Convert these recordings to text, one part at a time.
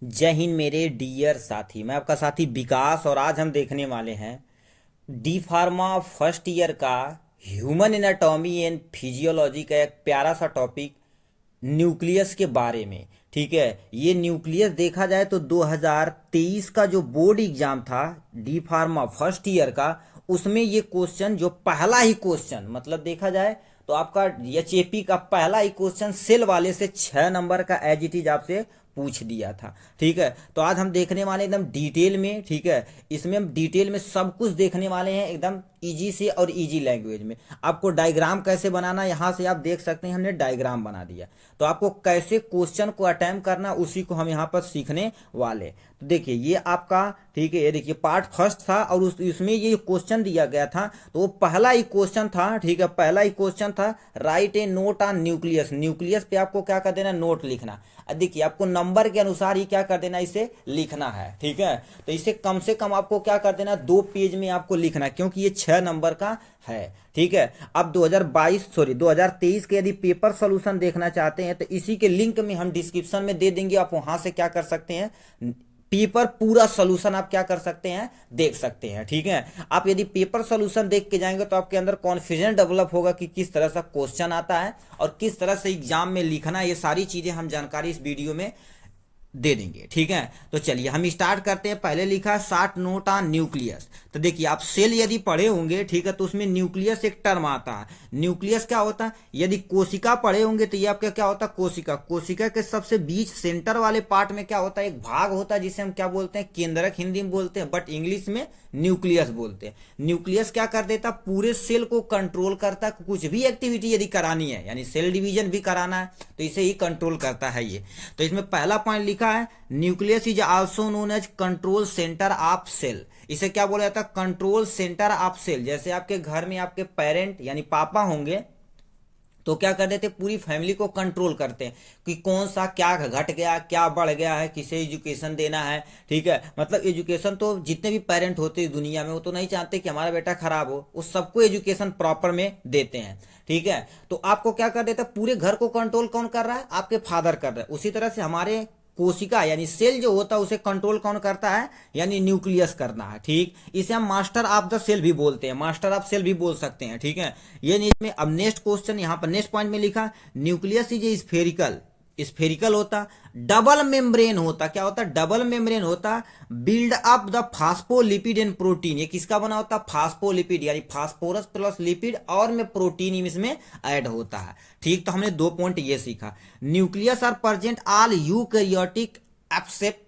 जय हिंद मेरे डियर साथी। मैं आपका साथी विकास और आज हम देखने वाले हैं डी फार्मा फर्स्ट ईयर का ह्यूमन एनाटॉमी एंड फिजियोलॉजी का एक प्यारा सा टॉपिक न्यूक्लियस के बारे में। ठीक है, ये न्यूक्लियस देखा जाए तो 2023 का जो बोर्ड एग्जाम था डी फार्मा फर्स्ट ईयर का, उसमें ये क्वेश्चन जो पहला ही क्वेश्चन मतलब देखा जाए तो आपका एचएपी का पहला ही क्वेश्चन सेल वाले से 6 नंबर का एज इट इज आपसे पूछ दिया था। ठीक है, तो आज हम देखने वाले एकदम डिटेल में। ठीक है, इसमें हम डिटेल में सब कुछ देखने वाले हैं एकदम इजी से और इजी लैंग्वेज में। आपको डायग्राम कैसे बनाना यहाँ से आप देख सकते हैं, हमने डायग्राम बना दिया। तो आपको कैसे क्वेश्चन को अटेम्प्ट करना उसी को हम यहाँ पर सीखने वाले। तो देखिए ये आपका, ठीक है, ये देखिए पार्ट फर्स्ट था और उसमें ये क्वेश्चन दिया गया था। तो वो पहला ही क्वेश्चन था। ठीक है, पहला ही क्वेश्चन था, right A note on nucleus. Nucleus पे आपको क्या कर देना, नोट लिखना। देखिए आपको नंबर के अनुसार ही क्या कर देना, इसे लिखना है। ठीक है, तो इसे कम से कम आपको क्या कर देना, 2 पेज में आपको लिखना, क्योंकि ये 6 नंबर का है। ठीक है, अब 2023 के यदि पेपर सोल्यूशन देखना चाहते हैं तो इसी के लिंक में हम डिस्क्रिप्शन में दे देंगे। आप वहां से क्या कर सकते हैं, पेपर पूरा सोल्यूशन आप क्या कर सकते हैं, देख सकते हैं। ठीक है, आप यदि पेपर सोल्यूशन देख के जाएंगे तो आपके अंदर कॉन्फिडेंस डेवलप होगा कि किस तरह से क्वेश्चन आता है और किस तरह से एग्जाम में लिखना है। ये सारी चीजें हम जानकारी इस वीडियो में दे देंगे। ठीक है, तो चलिए हम स्टार्ट करते हैं। पहले लिखा है शॉर्ट नोट ऑन न्यूक्लियस। तो देखिए आप सेल यदि पढ़े होंगे, ठीक है, तो उसमें न्यूक्लियस एक टर्म आता है। न्यूक्लियस क्या होता है, यदि कोशिका पढ़े होंगे तो ये आपका क्या होता है, कोशिका। कोशिका के सबसे बीच सेंटर वाले पार्ट में क्या होता है, एक भाग होता है जिसे हम क्या बोलते हैं, केंद्रक हिंदी में बोलते हैं, बट इंग्लिश में न्यूक्लियस बोलते हैं। न्यूक्लियस क्या कर देता, पूरे सेल को कंट्रोल करता है। कुछ भी एक्टिविटी यदि करानी है, यानी सेल डिवीजन भी कराना है, तो इसे ही कंट्रोल करता है ये। तो इसमें पहला पॉइंट लिखा है, nucleus is also known as control centre of cell. इसे क्या बोला जाता है, कंट्रोल सेंटर ऑफ सेल। जैसे आपके घर में आपके पेरेंट यानी पापा होंगे तो क्या कर देते, पूरी फैमिली को कंट्रोल करते हैं कि कौन सा क्या घट गया, क्या बढ़ गया है, किसे एजुकेशन देना है। ठीक है, मतलब एजुकेशन तो जितने भी पेरेंट होते हैं दुनिया में वो तो नहीं चाहते कि हमारा बेटा खराब हो, वो सबको एजुकेशन प्रॉपर में देते हैं। ठीक है, तो आपको क्या कर देता है, पूरे घर को कंट्रोल कौन कर रहा है, आपके फादर कर रहे हैं। उसी तरह से हमारे कोशिका यानी सेल जो होता है उसे कंट्रोल कौन करता है, यानी न्यूक्लियस करना है। ठीक, इसे हम मास्टर ऑफ द सेल भी बोलते हैं, मास्टर ऑफ सेल भी बोल सकते हैं। ठीक है, ये नीचे में अब नेक्स्ट क्वेश्चन यहाँ पर नेक्स्ट पॉइंट में लिखा, न्यूक्लियस इज स्फेरिकल। स्फेरिकल होता, डबल मेम्ब्रेन होता, क्या होता, डबल मेम्ब्रेन होता, build up the phospholipid and protein. ये किसका बना होता, फास्फोलिपिड यानी फास्फोरस प्लस लिपिड और में प्रोटीन इसमें ऐड होता है। ठीक, तो हमने 2 पॉइंट ये सीखा। Nucleus are present all eukaryotic except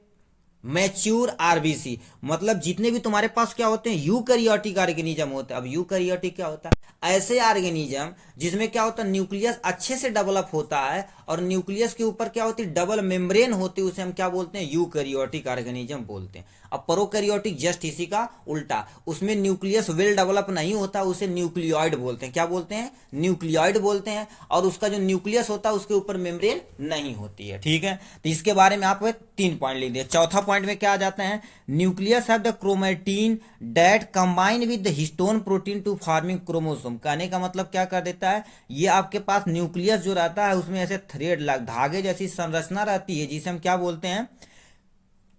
mature RBC. मतलब जितने भी तुम्हारे पास क्या होते हैं, यूकैरियोटिक ऑर्गेनिज्म होते हैं। अब यूकैरियोटिक क्या होता है, ऐसे ऑर्गेनिज्म जिसमें क्या होता है, न्यूक्लियस अच्छे से डेवलप होता है और न्यूक्लियस के ऊपर क्या होती है, डबल मेम्ब्रेन होती है, उसे हम क्या बोलते हैं, यूकैरियोटिक ऑर्गेनिज्म बोलते हैं। अब प्रोकैरियोटिक जस्ट इसी का उल्टा, उसमें न्यूक्लियस वेल डेवलप नहीं होता, उसे न्यूक्लियोइड बोलते हैं। क्या बोलते हैं, न्यूक्लियोइड बोलते हैं। और उसका जो न्यूक्लियस होता है उसके ऊपर मेम्ब्रेन नहीं होती है। ठीक है, तो इसके बारे में आप 3 पॉइंट लिख दिए। चौथा पॉइंट में क्या आ जाता है, nucleus have the chromatin that combine with the histone protein to forming chromosome. कहने का मतलब क्या कर देता है, ये आपके पास न्यूक्लियस जो रहता है उसमें ऐसे थ्रेड धागे जैसी संरचना रहती है जिसे हम क्या बोलते हैं,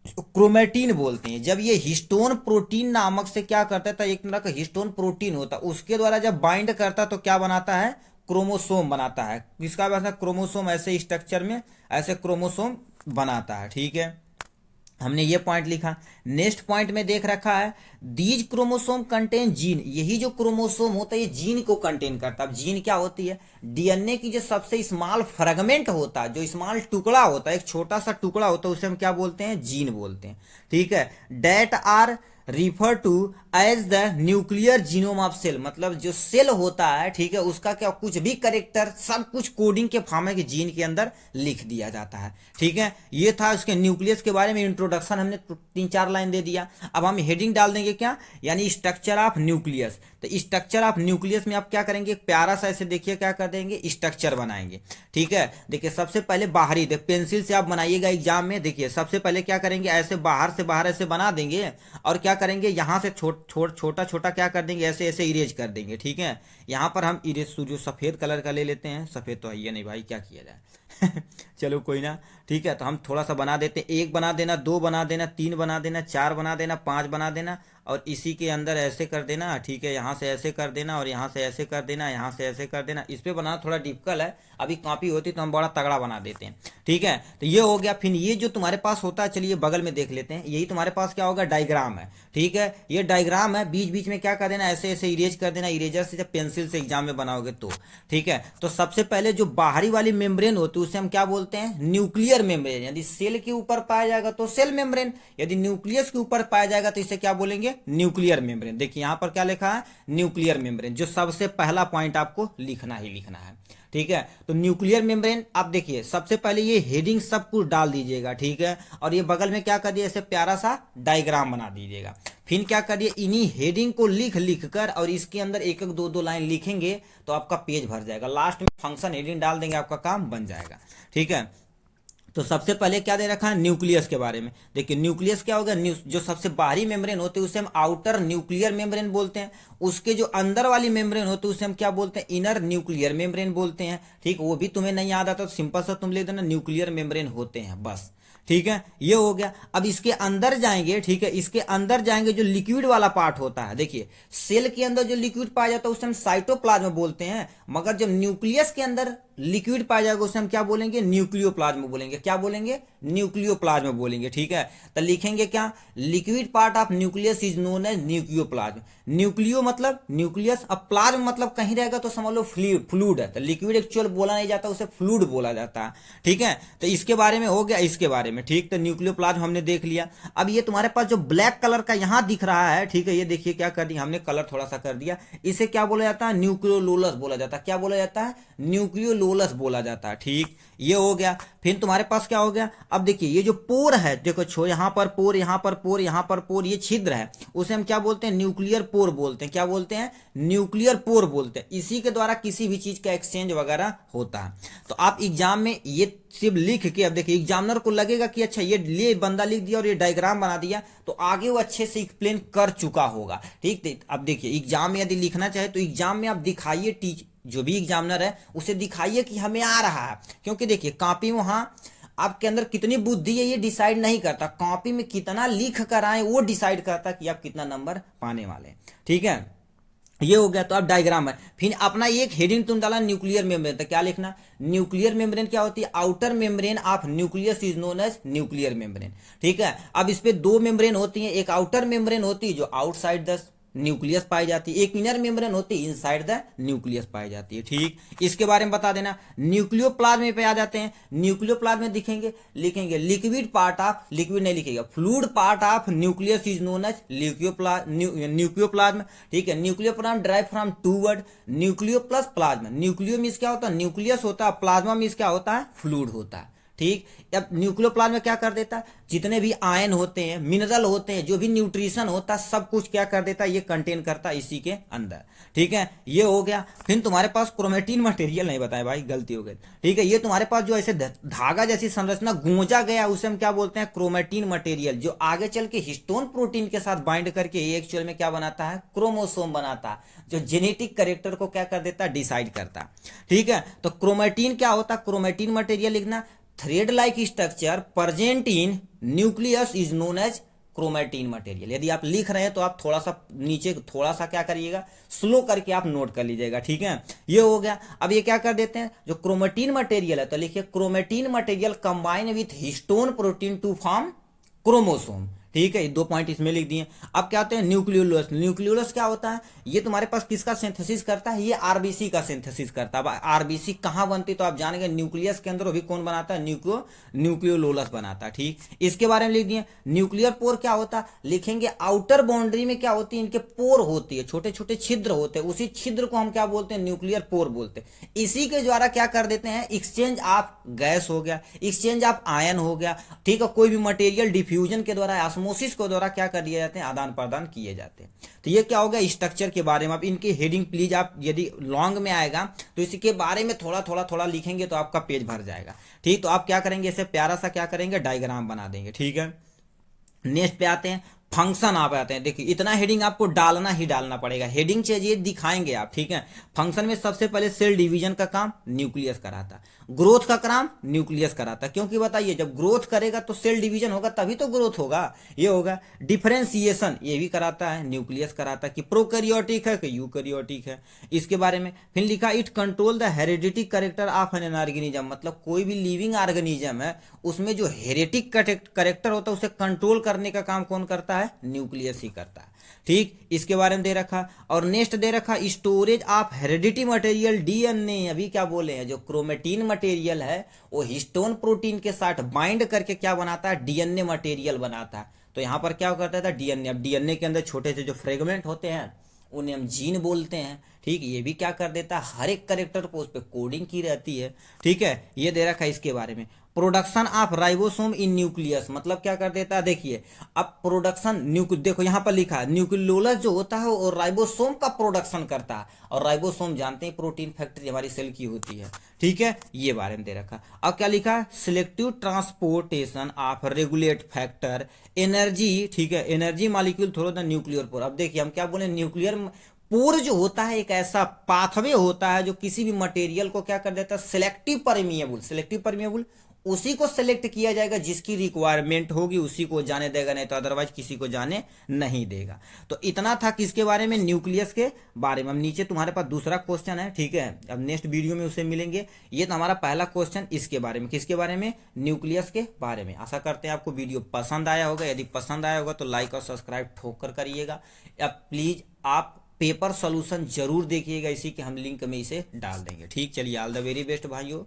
क्रोमेटिन बोलते हैं। जब ये हिस्टोन प्रोटीन नामक से क्या करता है, तो एक तरह का हिस्टोन प्रोटीन होता है, उसके द्वारा जब बाइंड करता है तो क्या बनाता है, क्रोमोसोम बनाता है। किसका बनाता है, क्रोमोसोम, ऐसे स्ट्रक्चर में ऐसे क्रोमोसोम बनाता है। ठीक है, हमने ये पॉइंट लिखा। नेक्स्ट पॉइंट में देख रखा है, दीज क्रोमोसोम कंटेन जीन। यही जो क्रोमोसोम होता है ये जीन को कंटेन करता है। अब जीन क्या होती है, डीएनए की जो सबसे स्मॉल फ्रेगमेंट होता है, जो स्मॉल टुकड़ा होता है, एक छोटा सा टुकड़ा होता है, उसे हम क्या बोलते हैं, जीन बोलते हैं। ठीक है, that are refer to as the nuclear genome of cell. मतलब जो सेल होता है, ठीक है, उसका क्या कुछ भी करेक्टर सब कुछ कोडिंग के फॉर्म में जीन के अंदर लिख दिया जाता है। ठीक है, ये था उसके न्यूक्लियस के बारे में इंट्रोडक्शन, हमने 3-4 लाइन दे दिया। अब हम हेडिंग डाल देंगे क्या, यानी स्ट्रक्चर ऑफ न्यूक्लियस। तो स्ट्रक्चर ऑफ न्यूक्लियस में आप क्या करेंगे, प्यारा सा ऐसे देखिए क्या कर देंगे, स्ट्रक्चर बनाएंगे। ठीक है, देखिए सबसे पहले बाहरी पेंसिल से आप बनाइएगा एग्जाम में। देखिए सबसे पहले क्या करेंगे, ऐसे बाहर से बाहर ऐसे बना देंगे और क्या करेंगे, यहां से छोटा छोटा क्या कर देंगे, ऐसे ऐसे इरेज कर देंगे। ठीक है, यहां पर हम इरेज जो सफेद कलर का ले लेते हैं, सफेद तो है ये नहीं भाई, क्या किया जाए चलो कोई ना, ठीक है। तो हम थोड़ा सा बना देते हैं, 1 बना देना, 2 बना देना, 3 बना देना, 4 बना देना, 5 बना देना, और इसी के अंदर ऐसे कर देना, ठीक है। यहाँ से ऐसे कर देना और यहाँ से ऐसे कर देना, यहाँ से ऐसे कर देना। इस पे बनाना थोड़ा डिफिकल्ट है, अभी कॉपी होती तो हम बड़ा तगड़ा बना देते हैं, ठीक है। तो ये हो गया। फिर ये जो तुम्हारे पास होता है, चलिए बगल में देख लेते हैं, यही तुम्हारे पास क्या होगा, डायग्राम है, ठीक है। ये डायग्राम है, बीच बीच में क्या कर देना, ऐसे ऐसे इरेज कर देना, इरेजर से जब पेंसिल से एग्जाम में बनाओगे तो, ठीक है। तो सबसे पहले जो बाहरी वाली मेम्ब्रेन होती है उसे हम क्या बोलते हैं, न्यूक्लियर मेम्ब्रेन। यदि सेल के ऊपर पाया जाएगा तो सेल मेम्ब्रेन, यदि न्यूक्लियस के ऊपर पाया जाएगा तो इसे क्या बोलेंगे, न्यूक्लियर मेम्ब्रेन। देखिए यहां पर क्या लिखा है, न्यूक्लियर मेम्ब्रेन, जो सबसे पहला पॉइंट आपको लिखना ही लिखना है, ठीक है। तो न्यूक्लियर मेम्ब्रेन, आप देखिए सबसे पहले ये हेडिंग सब कुछ डाल दीजिएगा, ठीक है। और ये बगल में क्या कर दिया, ऐसे प्यारा सा डायग्राम बना दीजिएगा। फिर क्या करिए, इन्हीं हेडिंग को लिख लिख कर और इसके अंदर एक एक दो दो लाइन लिखेंगे तो आपका पेज भर जाएगा। लास्ट में फंक्शन हेडिंग डाल देंगे, आपका काम बन जाएगा, ठीक है। तो सबसे पहले क्या दे रखा है, न्यूक्लियस के बारे में। देखिए न्यूक्लियस क्या होगा, जो सबसे बाहरी मेम्ब्रेन होते हैं उसे हम आउटर न्यूक्लियर मेम्ब्रेन बोलते हैं। उसके जो अंदर वाली मेम्ब्रेन होती है उसे हम क्या बोलते हैं, इनर न्यूक्लियर मेम्ब्रेन बोलते हैं, ठीक। वो भी तुम्हें नहीं याद आता तो सिंपल सा तुम लिख देना, न्यूक्लियर मेम्ब्रेन होते हैं, बस, ठीक है। ये हो गया। अब इसके अंदर जाएंगे, ठीक है, इसके अंदर जाएंगे, जो लिक्विड वाला पार्ट होता है, देखिए सेल के अंदर जो लिक्विड पाया जाता है उसे हम साइटोप्लाज्म बोलते हैं, मगर जब न्यूक्लियस के अंदर लिक्विड पाया जाएगा उसे हम क्या बोलेंगे, न्यूक्लियोप्लाज्म बोलेंगे। क्या बोलेंगे, न्यूक्लियोप्लाज्म बोलेंगे, ठीक है। तो लिखेंगे क्या, liquid part of nucleus is known as nucleoplasm. Nucleo मतलब न्यूक्लियस, अब प्लाज्म मतलब कहीं रहेगा तो समझ लो फ्लूइड है, तो लिक्विड एक्चुअल बोला नहीं जाता, उसे फ्लूइड बोला जाता है, ठीक है। तो इसके बारे में हो गया, इसके बारे में, ठीक। तो न्यूक्लियोप्लाज्म हमने देख लिया। अब ये तुम्हारे पास जो ब्लैक कलर का यहां दिख रहा है, ठीक है, ये देखिए क्या कर दिया हमने, कलर थोड़ा सा कर दिया, इसे क्या बोला जाता है, न्यूक्लियोलोलस बोला जाता है। क्या बोला जाता है, न्यूक्लियोलोलस बोला जाता है, ठीक। ये हो गया। फिर तुम्हारे पास क्या हो गया, अब देखिए ये जो पोर है, देखो छो, यहां पर पोर, यहां पर पोर, यहां पर पोर, ये छिद्र है, उसे हम क्या बोलते हैं, न्यूक्लियर पोर बोलते हैं। क्या बोलते हैं, न्यूक्लियर पोर बोलते हैं। इसी के द्वारा किसी भी चीज का एक्सचेंज वगैरह होता है। तो आप एग्जाम में ये सिर्फ लिख के, अब देखिए एग्जामिनर को लगेगा कि अच्छा ये बंदा लिख दिया और ये डायग्राम बना दिया, तो आगे वो अच्छे से एक्सप्लेन कर चुका होगा, ठीक। अब देखिए एग्जाम में यदि लिखना चाहे तो एग्जाम में आप दिखाइए, जो भी एग्जामिनर है उसे दिखाइए कि हमें आ रहा है। क्योंकि देखिए कॉपी में वहां आपके अंदर कितनी बुद्धि है ये डिसाइड नहीं करता, कॉपी में कितना लिख कर आए वो डिसाइड करता कि आप कितना नंबर पाने वाले, ठीक है। ये हो गया। तो अब डायग्राम है, फिर अपना एक हेडिंग तुम डाला न्यूक्लियर मेम्ब्रेन, तो क्या लिखना, न्यूक्लियर मेम्ब्रेन क्या होती है, outer membrane of nucleus is known as nuclear membrane, ठीक है। अब इस पे 2 मेम्ब्रेन होती है, एक आउटर मेम्ब्रेन होती है जो आउटसाइड द न्यूक्लियस पाई जाती है, एक इनर मेम्ब्रेन होती है इनसाइड द न्यूक्लियस पाई जाती है, ठीक। इसके बारे में बता देना। न्यूक्लियोप्लाज्म पे आ जाते हैं, न्यूक्लियोप्लाज्म में दिखेंगे, लिखेंगे लिक्विड पार्ट ऑफ, लिक्विड नहीं लिखेगा, fluid part of nucleus is known as nucleoplasm, ठीक है। Nucleoplasm drive from 2 word, nucleo plus plasma. Nucleo means क्या होता है, न्यूक्लियस होता है, प्लाज्मा मीन्स क्या होता है, फ्लूइड होता है, ठीक। अब न्यूक्लियोप्लाज्म में क्या कर देता है, जितने भी आयन होते हैं, मिनरल होते हैं, जो भी न्यूट्रिशन होता है, सब कुछ क्या कर देता है, ये कंटेन करता है इसी के अंदर, ठीक है। ये हो गया। फिर तुम्हारे पास क्रोमेटिन मटेरियल नहीं बताया भाई, गलती हो गई, ठीक है। ये तुम्हारे पास जो ऐसे धागा जैसी संरचना गूंजा गया उसे हम क्या बोलते हैं, क्रोमेटिन मटेरियल, जो आगे चल के हिस्टोन प्रोटीन के साथ बाइंड करके ये एक्चुअल में क्या बनाता है, क्रोमोसोम बनाता है, जो जेनेटिक कैरेक्टर को क्या कर देता है, डिसाइड करता है, ठीक है। तो क्रोमेटिन क्या होता है, क्रोमेटिन मटेरियल लिखना, thread like structure present in nucleus is known as chromatin material. यदि आप लिख रहे हैं तो आप थोड़ा सा नीचे थोड़ा सा क्या करिएगा, स्लो करके आप नोट कर लीजिएगा, ठीक है। ये हो गया। अब ये क्या कर देते हैं, जो क्रोमेटिन मटेरियल है, तो लिखिए chromatin material combine with histone protein to form chromosome, ठीक है। 2 पॉइंट इसमें लिख दिए। अब क्या होते हैं, न्यूक्लियोलस। न्यूक्लियोलस क्या होता है, ये तुम्हारे पास किसका सिंथेसिस करता है, ये आरबीसी का सिंथेसिस करता है। अब आरबीसी कहां बनती है तो आप जानेंगे, न्यूक्लियस के अंदर, अभी कौन बनाता है, न्यूक्लियोलोलस बनाता है, ठीक। इसके बारे में लिख दिए। न्यूक्लियर पोर क्या होता है, लिखेंगे आउटर बाउंड्री में क्या होती है, इनके पोर होती है, छोटे छोटे छिद्र होते हैं, उसी छिद्र को हम क्या बोलते हैं, न्यूक्लियर पोर बोलते हैं। इसी के द्वारा क्या कर देते हैं, एक्सचेंज ऑफ गैस हो गया, एक्सचेंज ऑफ आयन हो गया, ठीक है। कोई भी मटेरियल डिफ्यूजन के द्वारा, ऑस्मोसिस के द्वारा क्या कर दिए जाते हैं, आदान प्रदान किए जाते हैं। तो ये क्या होगा, स्ट्रक्चर के बारे में। अब इनकी हेडिंग प्लीज आप यदि लॉन्ग में आएगा तो इसके बारे में थोड़ा थोड़ा थोड़ा लिखेंगे तो आपका पेज भर जाएगा, ठीक। तो आप क्या करेंगे, इसे प्यारा सा क्या करेंगे, डायग्राम बना देंगे, ठीक है। नेक्स्ट पे आते हैं, फंक्शन आप आते हैं, देखिए इतना हेडिंग आपको डालना ही डालना पड़ेगा, हेडिंग चाहिए दिखाएंगे आप, ठीक है। फंक्शन में सबसे पहले सेल डिवीजन का काम न्यूक्लियस कराता, ग्रोथ का काम न्यूक्लियस कराता, क्योंकि बताइए जब ग्रोथ करेगा तो सेल डिवीजन होगा तभी तो ग्रोथ होगा, ये होगा। डिफरेंशिएशन ये भी कराता है, न्यूक्लियस कराता, कि प्रोकैरियोटिक है कि यूकैरियोटिक है, इसके बारे में। फिर लिखा it control the heredity character of an organism, मतलब कोई भी लिविंग ऑर्गेनिज्म है उसमें जो हेरेटिक करेक्टर होता है उसे कंट्रोल करने का काम कौन करता है, न्यूक्लियस ही करता है, ठीक। इसके बारे में दे रखा। और नेक्स्ट दे रखा storage of heredity material DNA, अभी क्या बोले हैं, जो क्रोमेटिन मटेरियल है वो हिस्टोन प्रोटीन के साथ बाइंड करके क्या बनाता है, डीएनए मटेरियल बनाता है। तो यहां पर क्या करता था, डीएनए, अब डीएनए के अंदर छोटे से जो फ्रेगमेंट होते हैं उन्हें हम जीन बोलते हैं, ठीक। ये भी क्या कर देता है, हर एक करेक्टर को उस पर कोडिंग की रहती है, ठीक है। ये दे रखा है इसके बारे में। Production of ribosome in nucleus, मतलब क्या कर देता है, देखिए अब प्रोडक्शन देखो यहां पर लिखा है न्यूक्लियोलस जो होता है वो राइबोसोम का प्रोडक्शन करता है, और राइबोसोम जानते हैं प्रोटीन फैक्ट्री हमारी सेल की होती है, ठीक है। ये बारे में दे रखा। अब क्या लिखा, selective transportation of regulate factor energy, ठीक है, energy molecule through the nuclear pore. अब देखिए हम क्या बोले, न्यूक्लियर पोर जो होता है एक ऐसा पाथवे होता है जो किसी भी मटेरियल को क्या कर देता है, सिलेक्टिव परमिएबल, सिलेक्टिव परमिएबल उसी को सेलेक्ट किया जाएगा जिसकी रिक्वायरमेंट होगी, उसी को जाने देगा, नहीं तो अदरवाइज किसी को जाने नहीं देगा। तो इतना था किसके बारे में, न्यूक्लियस के बारे में। अब नीचे तुम्हारे पास दूसरा क्वेश्चन है, ठीक है, अब नेक्स्ट वीडियो में उसे मिलेंगे। ये तो हमारा पहला क्वेश्चन इसके बारे में, किसके बारे में, न्यूक्लियस के बारे में। आशा करते हैं आपको वीडियो पसंद आया होगा, यदि पसंद आया होगा तो लाइक और सब्सक्राइब ठोक कर करिएगा। अब प्लीज आप पेपर सोल्यूशन जरूर देखिएगा, इसी के हम लिंक में इसे डाल देंगे, ठीक। चलिए ऑल द वेरी बेस्ट भाइयों।